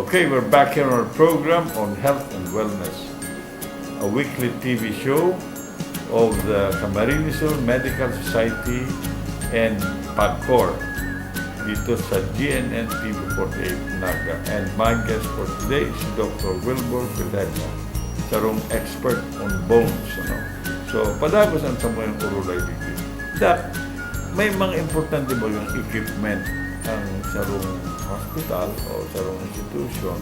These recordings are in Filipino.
Okay, we're back here on our program on health and wellness, a weekly TV show of the Camarines Medical Society and PAGCOR dito sa GNN TV48 Naga. And my guest for today is Dr. Wilbur Belleca, sarong expert on bones. So, padagos ang samoyang urolay dito. That, may mga importante ba yung equipment ang sarong hospital o sarong institution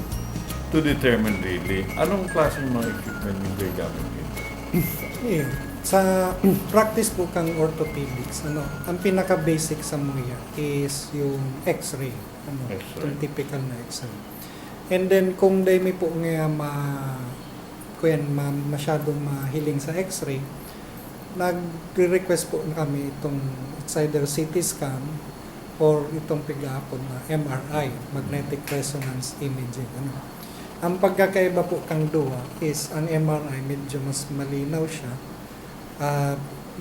to determine really anong klaseng mga equipment yung gamit dito? Yeah. Sa practice po kang orthopedics, ang pinaka-basic sa mga is yung X-ray. Yung typical na X-ray. And then, kung dahil may po nga masyadong mahiling sa X-ray, nag-request po kami itong it's either CT scan or itong pigapon na MRI, magnetic resonance imaging. Ang pagkakaiba po kang duwa is ang MRI medyo mas malinaw siya.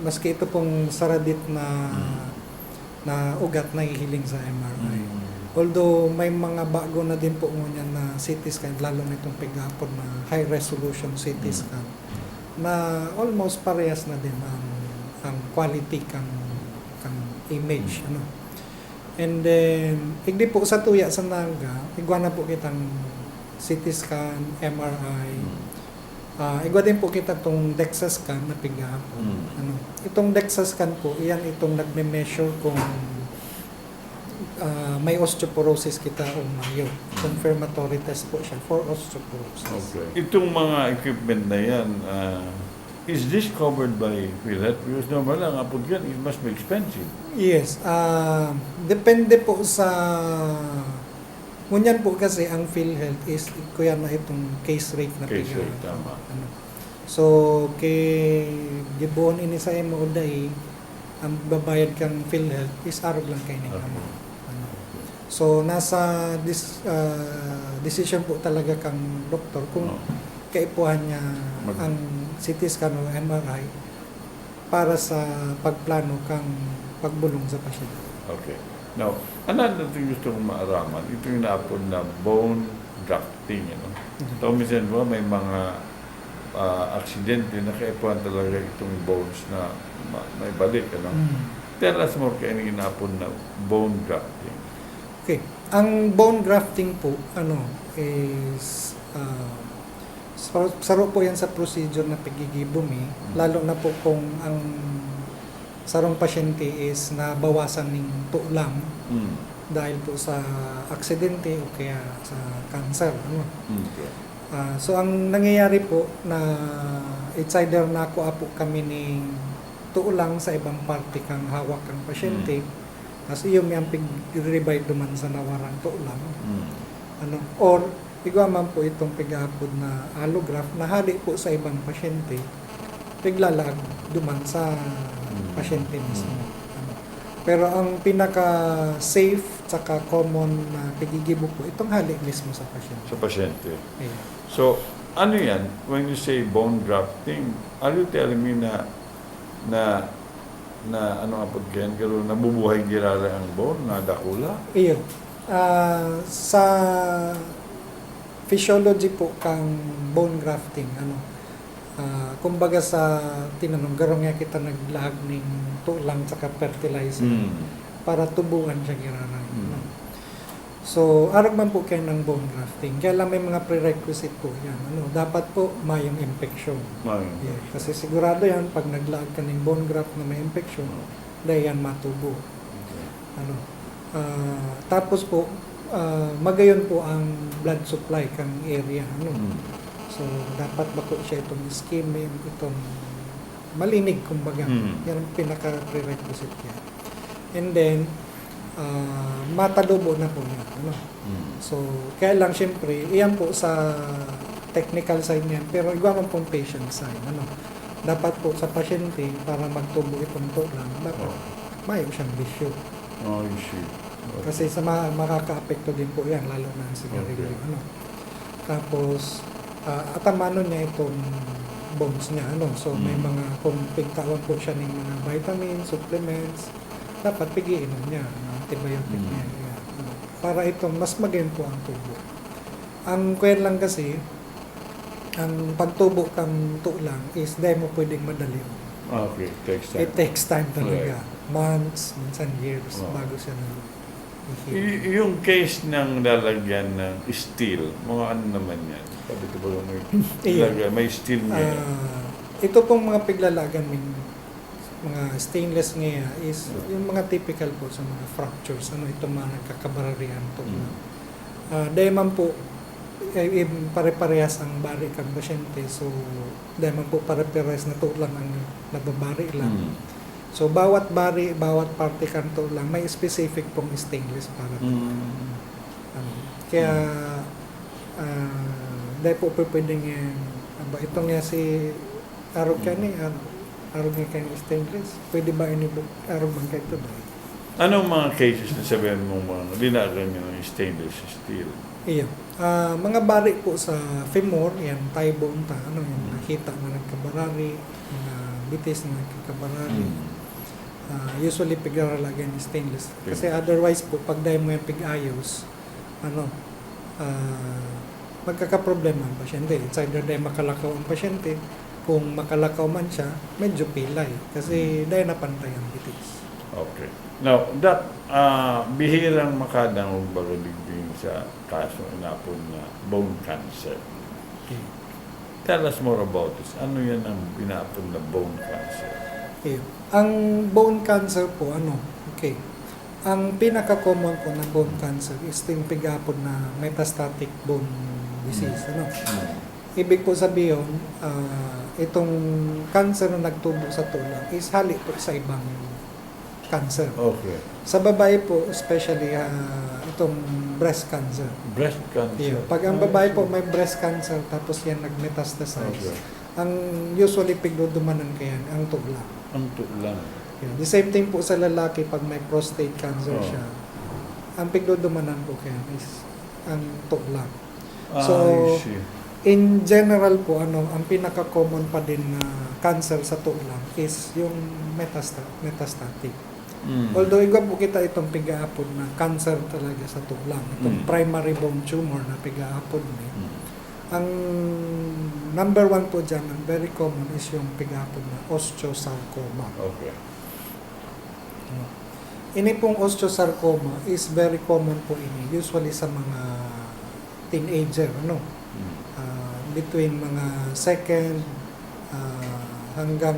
Maski ito pong saradit na ugat na hihiling sa MRI. Although may mga bago na din po ngunyan na CT scan, lalo na itong pigapon na high resolution CT scan, na almost parehas na din ang quality kang image. And then, hindi po sa tuya sa naga, igwa na po kitang CT scan, MRI, igwa din po kita itong DEXA scan na pigapon. Itong DEXA scan po, iyan itong nagme-measure kung may osteoporosis kita o mayo. Confirmatory test po siya for osteoporosis. Okay. Itong mga equipment na yan, is this covered by PhilHealth? Because normal lang, apod yan, it must be expensive. Yes. Depende po sa... Ngunyan po kasi ang PhilHealth is kuya na itong case rate na case rate, tama. So, kay gibuon ini sa imo day, ang babayad kang PhilHealth is arog lang kay ning amo. So, nasa decision po talaga kang doktor kung kaipuhan niya ang CT scan o MRI para sa pagplano kang pagbulong sa pasyente. Okay. Now, ano natin gusto kong maaraman? Ito yung naapon na bone grafting. So, minsan mo, may mga aksidente na kaipuhan talaga itong bones na may balik. Tell us more kayo yung naapon na bone grafting. Okay. Ang bone grafting po, is saro po yan sa procedure na pagigibumi, lalo na po kung ang sarong pasyente is nabawasan ng tulang dahil po sa aksidente o kaya sa cancer. So ang nangyayari po na it's either nakuha po kami ng tulang sa ibang parte kang hawak kang pasyente, kasi yung may pig-revive duman sa nawarang tulang. Or igwa man po itong pigapod na allograft na hali po sa ibang pasyente, piglalag duman sa pasyente mismo. Pero ang pinaka-safe tsaka common na pigigibo po, itong hali mismo sa pasyente. Sa pasyente. Yeah. So, ano yan? When you say bone grafting, are you telling me na ano nga po ganyan, pero nabubuhay girala ang bone, na dakula? Iyo. Sa physiology po kang bone grafting, kumbaga sa tinanong, garong nga kita naglag ng tulang tsaka fertilizer para tubuan siya girana. So, arag man po kayo ng bone grafting. Kaya lang may mga prerequisite po yan. Dapat po mayong infection. Yeah, kasi sigurado yan, pag naglag ka ng bone graft na may infection, dahil yan matubo. Tapos po, magayon po ang blood supply kang area. So, dapat bako siya itong ischemic, itong malinig, kumbaga. Yan ang pinaka-prerequisite yan. And then, matalubo na po yan. So, kaya lang, syempre, iyan po sa technical side niyan, pero iba man pong patient side. Dapat po sa pasyente, para magtubo itong tulang, dapat mayo siyang bisyo. Issue. Okay. Kasi sa makaka-apekto din po yan, lalo na sa sigarilyo. Tapos, atamano niya itong bones niya. So, may mga, kung pigtawan po siya ng mga vitamins, supplements, dapat pigiinom niya, antibiotic niya. Para itong mas magayon po ang tubo. Ang kwen lang kasi, ang pagtubo kang tulang is dahil mo pwedeng madali. Okay, takes time. It takes time talaga. Right. Months, minsan years, Oh. bago siya na-heal. Yung case ng lalagyan ng steel, mga ano naman yan? Sabi ko ba may, Iya. may steel niya? Ito pong mga piglalagan, mga stainless ngayon is yung mga typical po sa mga fractures, itong mga nagkakabararihan to. Dahil man po, pare-parehas ang bari kang pasyente, so dahil man po pare-parehas na to lang ang nagbabari lang. So bawat bari, bawat parte kanto lang may specific pong stainless para to. Kaya dahil po pwedeng itong nga si arog ka ni arog nga kayo stainless, pwede ba inibok arog man kayo ito dahil? Anong mga cases na sabihin mo mga linagan nyo ng stainless steel? Iya. Mga bari po sa femur, yan, thigh bone, yung nakita na nagkabarari, mga bitis na nagkabarari. Usually pigaralagan ni stainless. Kasi otherwise po, pag dahil mo yung pig-ayos, magkakaproblema ang pasyente. It's either dahil makalakaw ang pasyente, kung makalakaw man siya, medyo pilay. Kasi dahil napantay ang bitis. Okay. Now, that bihirang makadang bagaligbing sa kaso inapon na bone cancer. Okay. Tell us more about this. Ano yan ang inapon na bone cancer? Okay. Ang bone cancer po, okay. Ang pinaka-common po ng bone cancer is yung pigapon na metastatic bone disease. Ibig po sabihin, itong cancer na nagtubo sa tulang is hali po sa ibang cancer. Okay. Sa babae po, especially itong breast cancer. Breast cancer? Yeah. Pag ang babae po may breast cancer tapos yan nag-metastasize, ang usually pigdudumanan kayan ang tulang. Ang tulang. Yeah. The same thing po sa lalaki pag may prostate cancer siya, ang pigdudumanan po kayan is ang tulang. So, I see. in general po, ang pinaka-common pa din na cancer sa tulang is yung metastatic. Although igwa po kita itong pigaapod na cancer talaga sa tulang, itong primary bone tumor na pigaapod ang number one po dyan, ang very common is yung pigaapod na osteosarcoma. Okay. Ini pong osteosarcoma is very common po ini, usually sa mga teenager, between mga second hanggang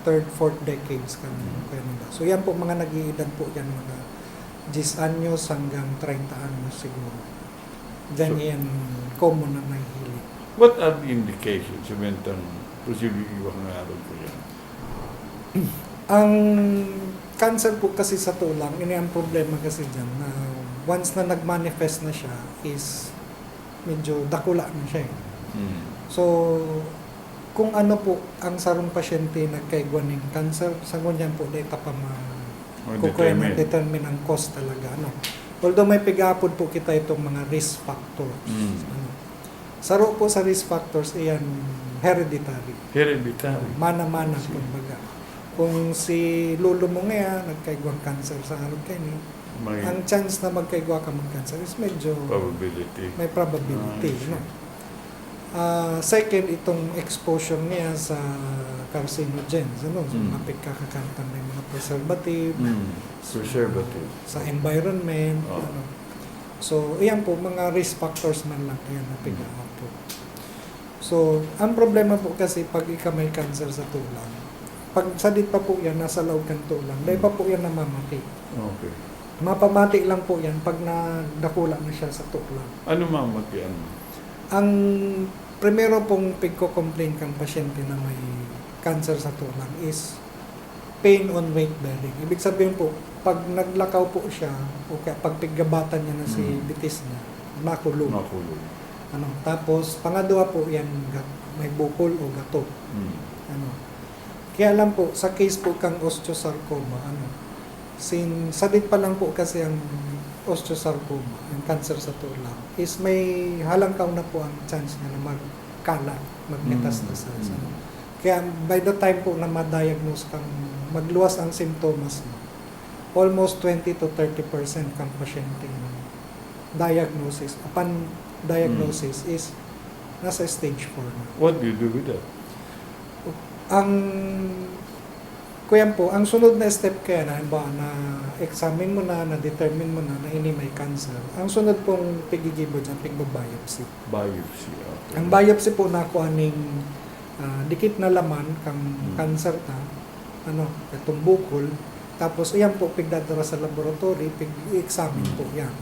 third, fourth decades kanina. So yan po mga nag-iedad po yan mga 10 anyos hanggang 30 anyos siguro. Diyan yan common na nahihili. What are the indications? Sabihin posibleng iwang araw ko yan. Ang cancer po kasi sa tulang, ini ang problema kasi dyan na once na nag-manifest na siya is medyo dakula na siya . So, kung ano po ang sarong pasyente nagkaigwa ng cancer, sa ngunyan po dahil pa determine ang cause talaga. Although may pigapod po kita itong mga risk factors. Saro po sa risk factors, iyan hereditary. Hereditary. Mana-mana, kumbaga. Kung si lolo mo ngayon, nagkaigwang cancer sa harap kayo, ang chance na magkaigwa ka mag-cancer is medyo may probability. Second, itong exposure niya sa carcinogens, mga pagkakakantan ng mga preservative, sa environment. So, iyan po, mga risk factors man lang yan na pigahapo. So, ang problema po kasi pag ika may cancer sa tulang, pag sadit pa po yan, nasa loob kang tulang, dahil pa po yan namamati. Okay. Mapamati lang po yan pag nadakula na siya sa tulang. Ano mamati yan? Ang primero pong pagko-complain kang pasyente na may cancer sa tulang is pain on weight bearing. Ibig sabihin po, pag naglakaw po siya, o kaya pag piggabatan niya na si bitis niya, makulog. Tapos, pangalawa po yan, may bukol o gato. Kaya lang po, sa case po kang osteosarcoma, sadit pa lang po kasi ang osteosarcoma, yung cancer sa tulang, is may halangkaw na po ang chance niya na magkalat, magmetastasize. Kaya by the time po na ma-diagnose kang, magluwas ang simptomas mo, almost 20 to 30% kang pasyente diagnosis upon diagnosis is nasa stage 4 na. What do you do with that? Ang kuya po, ang sunod na step kaya na examine mo na determine mo na ini may cancer. Ang sunod pong pigigibo dyan, pigbabiopsy. Biopsy. Okay. Ang biopsy po nakuha ning dikit na laman kang cancer ta, itong bukol. Tapos iyan po pigdadara sa laboratory, pig-examine po yan,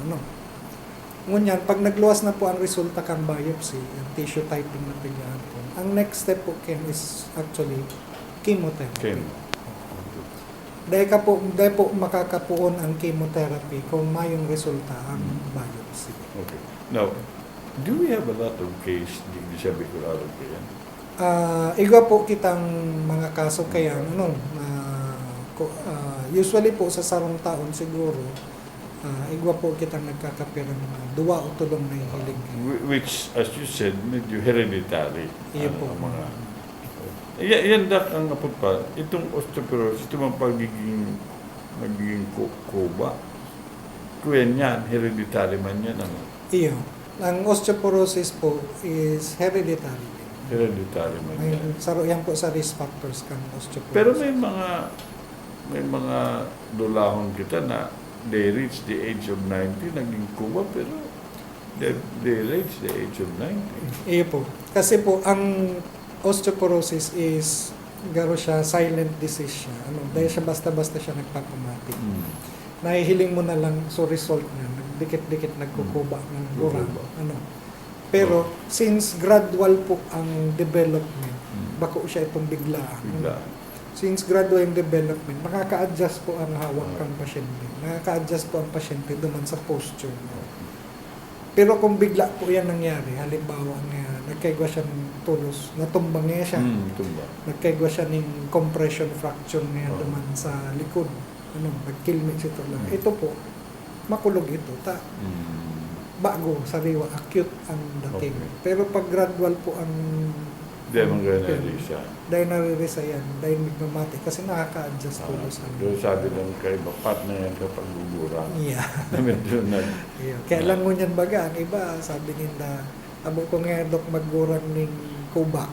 Ngunyan, pag nagluwas na po ang resulta kang biopsy, ang tissue typing na pigyan po, ang next step po is actually chemotherapy. Dahil po makakapuon ang chemotherapy kung mayong resulta ang biopsy. Okay. Now, do we have a lot of case di siya bikularo kaya? Igwa po kitang mga kaso kaya usually po sa sarong taon siguro igwa po kitang nagkakapirang duwa o tulong na hilig. Which, as you said, medyo hereditary. Iya po. Mga, yan ang napot pa. Itong osteoporosis, itong mga magiging kuba. Kuya niyan, hereditary man yan. Iyo. Ang osteoporosis po is hereditary. Hereditary man yan. Yan po sa risk factors kang osteoporosis. Pero may mga dulahon kita na they reach the age of 90, naging kuba, pero they reach the age of 90. Iyo po. Kasi po, ang osteoporosis is garo siya silent disease siya. Dahil siya basta-basta siya nagpapamati. Nahihiling mo na lang so result niya, nagdikit-dikit nagkukuba ng gura. Pero since gradual po ang development, bako siya itong biglaan. Since gradual yung development, makaka-adjust po ang hawak ng pasyente. Nakaka-adjust po ang pasyente duman sa posture. Pero kung bigla po yan nangyari, halimbawa nga, nagkaigwa siya ng tulos, natumbang niya siya. Nagkaigwa siya ng compression fracture niya duman sa likod. Nagkilmit siya ito lang. Ito po, makulog ito. Bago, sariwa, acute ang dating. Pero pag gradual po ang Dahil mag-narisa. Dahil naririsa yan, dahil nagmamati. Kasi nakaka-adjust po sa doon sabi lang kay bapat na yan kapag gugura. Yeah. Medyo Kaya lang mo niyan baga, ang iba, sabi nila, abo ko nga dok maggurang ng kuba.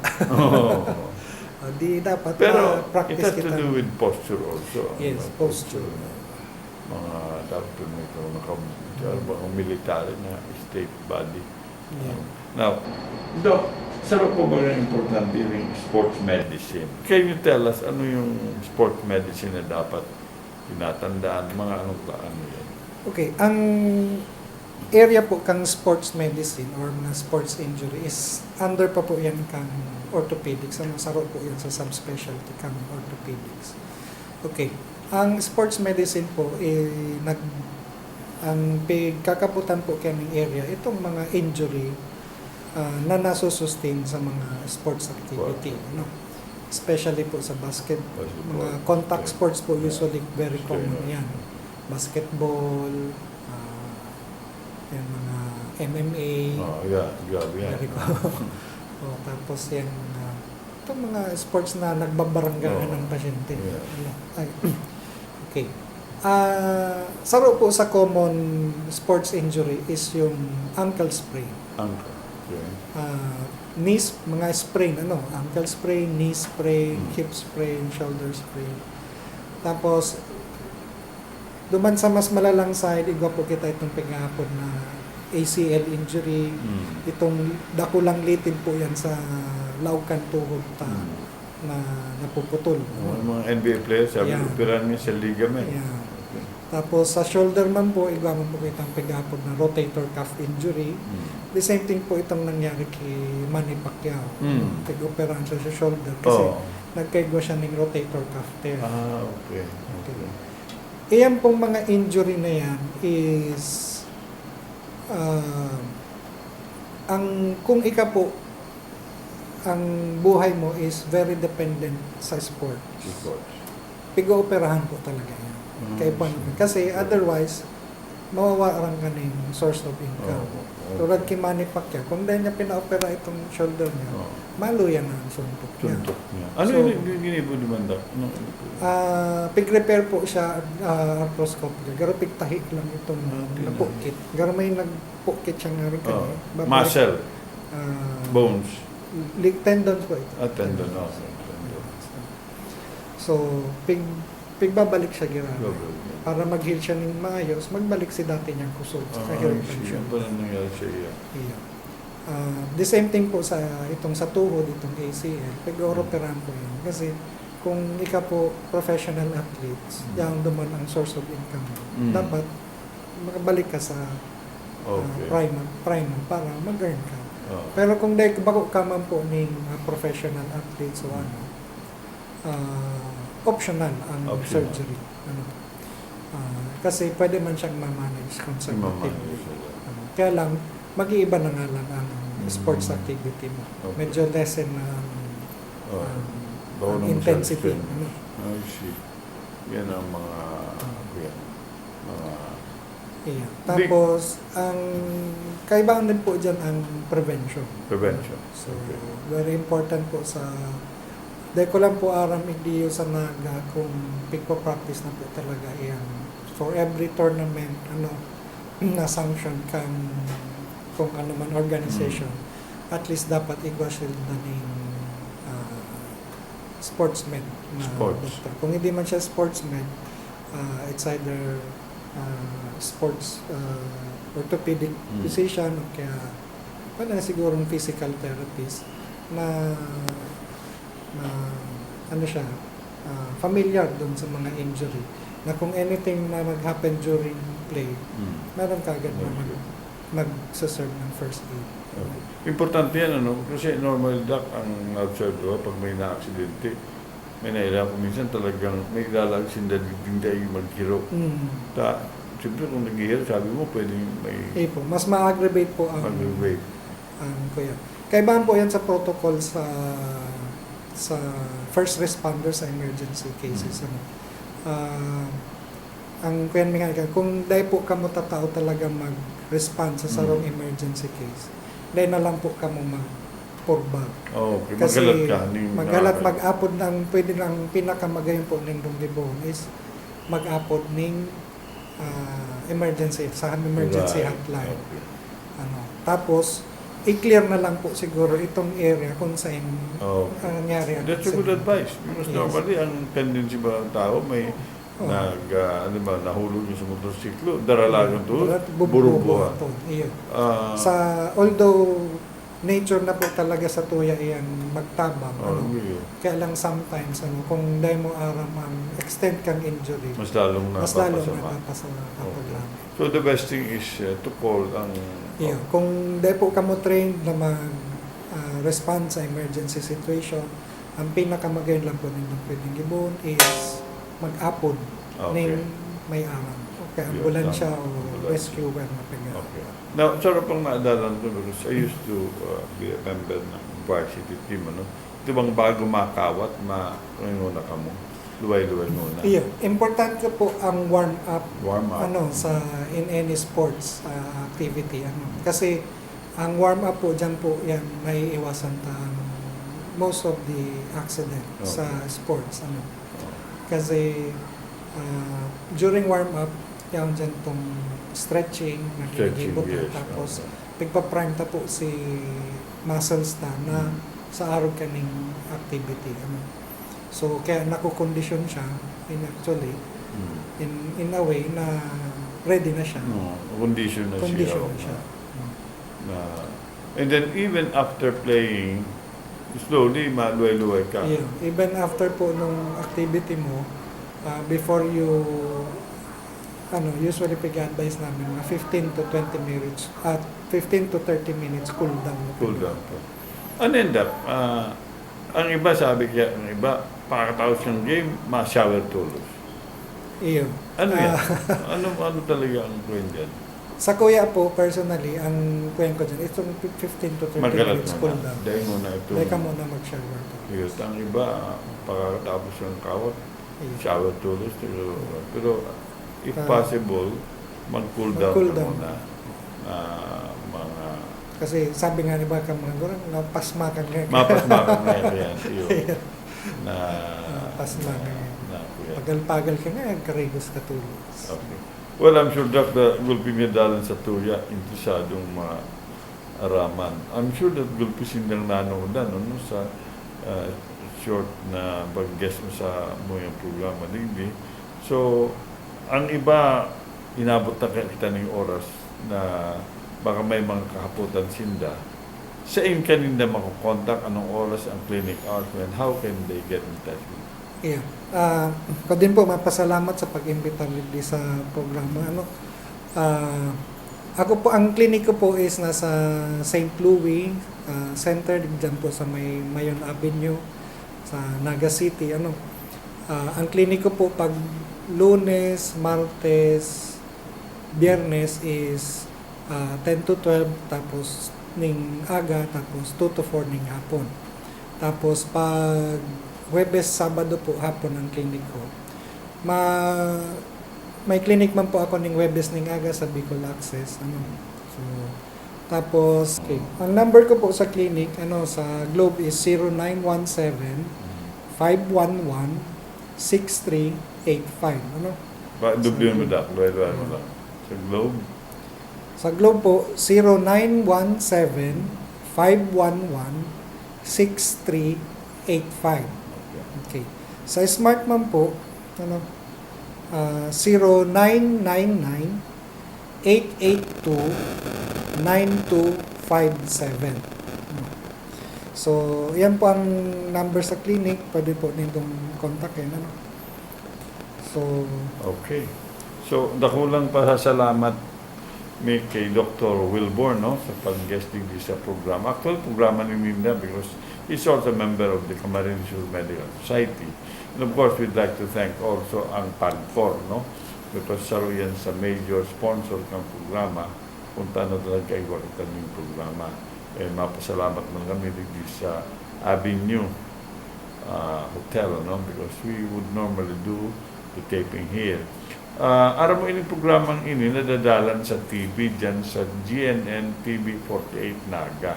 Di dapat pero practice it has kita. to do with posture also. Yes, posture. Mga doctor na ito, mga military na state body. Yeah. Now, Doc, sarap po ba ng importante yung sports medicine? Can you tell us ano yung sports medicine na dapat tinatandaan? Mga ano yan? Okay, ang area po kang sports medicine or mga sports injury is under pa po yan kang orthopedics. Ang saro po yan sa subspecialty kang orthopedics. Okay, ang sports medicine po ang kakabutan po kaya ng area, itong mga injury na nasusustain sa mga sports activity. Especially po sa basketball. Mga contact sports po usually very common yan. Basketball, yan mga MMA. Very common. Tapos yan, itong mga sports na nagbabaranggaan ng pasyente. Okay. Saro po sa common sports injury is yung ankle sprain. Mga sprain, ankle sprain, knee sprain, hip sprain, shoulder sprain. Tapos, duman sa mas malalang side, igwa po kita itong pagkahapon na ACL injury. Itong dakulang litin po yan sa laukan tuhod na napuputol. Mga NBA players, sabi operan niya sa ligament. Tapos sa shoulder man po, igwa man po kitang pagkahapon na rotator cuff injury. The same thing po itong nangyari kay Manny Pacquiao. Nag-operahan siya sa shoulder kasi nagkaigwa siya ng rotator cuff tear. Okay. Iyan pong mga injury na yan is kung ika po ang buhay mo is very dependent sa sport. Pigo-operahan po talaga yan. Kasi otherwise, mawawaran ka ng source of income. Tulad kay Manny Pacquiao, kung dahil niya pina-opera itong shoulder niya, Oo. maluyan na ang suntok niya. Tuntok niya. Ano So, yung ginibo ni Mandak? Ano? pig-repair po siya arthroscopy. Garo pigtahi lang itong napukit. Garo may nagpukit siya nga rin Oh. kanya. Muscle, bones. Tendons po ito. Tendon. Okay. Tendon. So, pigbabalik siya gira. Global. Para mag-heal siya ng maayos, magbalik si dati niyang kusog sa kahirapan siya. Yan pala nangyari sa iya. Yeah. The same thing po sa itong sa tuhod, itong ACL. Pag-oroperahan po yan. Kasi kung ikaw po professional athletes, yan naman ang source of income mo. Dapat makabalik ka sa prime para mag-earn ka. Pero kung dahil bako ka man po ng professional athletes o ano, optional ang surgery. Kasi pwede man siyang ma-manage conservatively. Kaya lang, mag-iiba na nga lang ang sports activity mo. Medyo lessen na ang intensity. I see. Yan ang mga yeah. Tapos, ang kaibahan din po dyan ang prevention. So, very important po sa dahil ko lang po aram hindi sa naga kung pigpo-practice na po talaga yan. For every tournament, na-sanction kang kung ano man organization, at least dapat i-shield na ng sportsman na doctor. Kung hindi man siya sportsman, it's either sports orthopedic physician o kaya wala sigurong physical therapist na ano siya, familiar doon sa mga injury na kung anything na mag-happen during play, meron kagad na mag-serve ng first aid. Importante yan, kasi normal doc ang observe ko pag may na-aksidente, may nahirap minsan talagang may lalagsin na hindi tayo maghiro. Siyempre kung naghihiro, sabi mo pwedeng may... po, mas ma-aggravate po ang kuya. Kaibahan po yan sa protocol sa first responders sa emergency cases. Ang kuya nga, kung dahil po kamo tatao talaga mag-respond sa sarong emergency case, dahil na lang po kamo mag-purbag. Okay, kasi magalat ka. mag-apod ng, pwede lang pinakamagayon po ng Dunggibon is mag-apod ng emergency hotline. Okay. Tapos, i-clear na lang po siguro itong area kung saan nangyari ang That's a good advice. Because normally, ang tendency ba ng tao, may nahulog yung sa motorsiklo, daralagang to, burubuhan. Although, nature na po talaga sa tuya iyan magtabang. Kaya lang sometimes, kung dahil mo aram ang extent kang injury, mas lalong napapasama. So the best thing is to call ang... Kung dahil po ka mo trained na mag-respond sa emergency situation, ang pinakamagayon lang po ninyong pwedeng gibon is mag-apod ng may aram. Okay, ambulansya o rescuer na pinag. Now, sarap pang naadalan ko because I used to be a member ng varsity team. Ito bang bago makawat, muna ka mo? Luway-luway muna. Importante po ang warm-up. Sa in any sports activity. Kasi ang warm-up po, dyan po yan, may iwasan most of the accident sa sports. Kasi during warm-up, yung dyan itong stretching, nagigibot tapos pigpa-prime ta po si muscles na sa araw kaning activity. So, kaya nakukondisyon siya actually in a way na ready na siya. Condition na siya. And then even after playing, slowly maluway-luway ka. Even after po nung activity mo, before you usually pag-advise namin mga 15 to 20 minutes at 15 to 30 minutes cool down. And end up, ang iba sabi kaya, ang iba, pakatapos ng game, ma-shower tulos. Ano yan? ano talaga ang kwento dyan? Sa kuya po, personally, ang kwento ko dyan, itong 15 to 30 minutes cool down. Dahil muna ito. Dahil ka muna mag-shower tulos. Ang iba, pakatapos ng kawat, shower tulos. Pero if possible, mag-cool down muna. Mga Kasi sabi nga ni Baka mga gurang, napasma ka nga. Mapasmakan na yan. Yun. Na, Pasma ka nga. kuya. Pagal-pagal ka nga, karigos ka tulo. Okay. Well, I'm sure that will be medalan sa tuya, interesadong araman. I'm sure that will be sindang nanonood no, sa short na pag-guest mo sa muyang programa. Hindi. So, ang iba, inabot na kita ng oras na baka may mga kahaputan sinda. Sa in kanina makukontak, anong oras ang clinic hours and how can they get in touch with you? Yeah. Ko din po mapasalamat sa pag-imbita di sa programa. Ako po, ang clinic ko po is nasa St. Louis Center, dyan po sa may Mayon Avenue sa Naga City. Ang clinic ko po pag Lunes, Martes, Biyernes is 10 to 12, tapos ning aga, tapos 2 to 4 ning hapon. Tapos pag Huwebes, Sabado po hapon ang clinic ko. May clinic man po ako ning Huwebes ning aga sa Bicol Access. So, tapos, okay. Ang number ko po sa clinic, sa Globe is 0917-511-6385. Dublihan mo da, luway-luway mo lang. Sa Globe? Sa Globe po, 0917-511-6385. Okay. Sa Smartman po, 0999-882-9257. So, yan po ang number sa clinic. Pwede po nitong kontakin. So, okay. So, dakulang pasasalamat may kay Dr. Wilborn sa pag-guesting sa program. Actual programa ni Linda because he's also a member of the Camarines Medical Society. And of course, we'd like to thank also ang PAGCOR, because saro yan sa major sponsor ng programa kung taano talaga iwalitan yung programa. Mapasalamat man kami dito sa Avenue Hotel, because we would normally do the taping here. Aram mo ini programang ini nadadalan sa TV dyan sa GNN TV 48 Naga.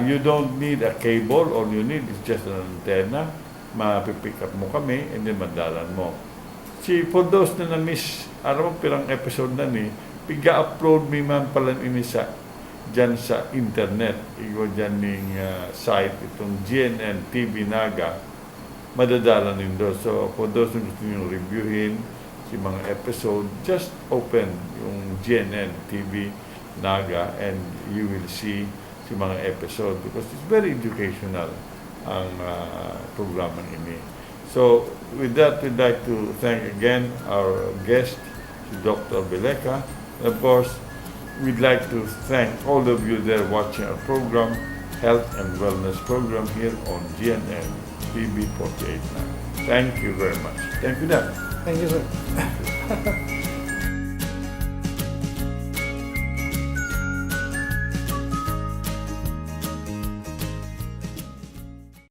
You don't need a cable, all you need is just an antenna. Mapipick up mo kami and then madalan mo. For those na na-miss, aram mo pirang episode na ni, piga-upload mi man pala ini sa dyan sa internet. Igo dyan ning site, itong GNN TV Naga, madadalan din doon. So for those na gusto nyo reviewin, si mga episode, just open yung GNN TV Naga and you will see si mga episode because it's very educational ang programang ini. So with that, we'd like to thank again our guest, si Dr. Belleca. And of course, we'd like to thank all of you there watching our program, Health and Wellness program here on GNN TV 48. Thank you very much. Thank you, Dan. thank you, sir.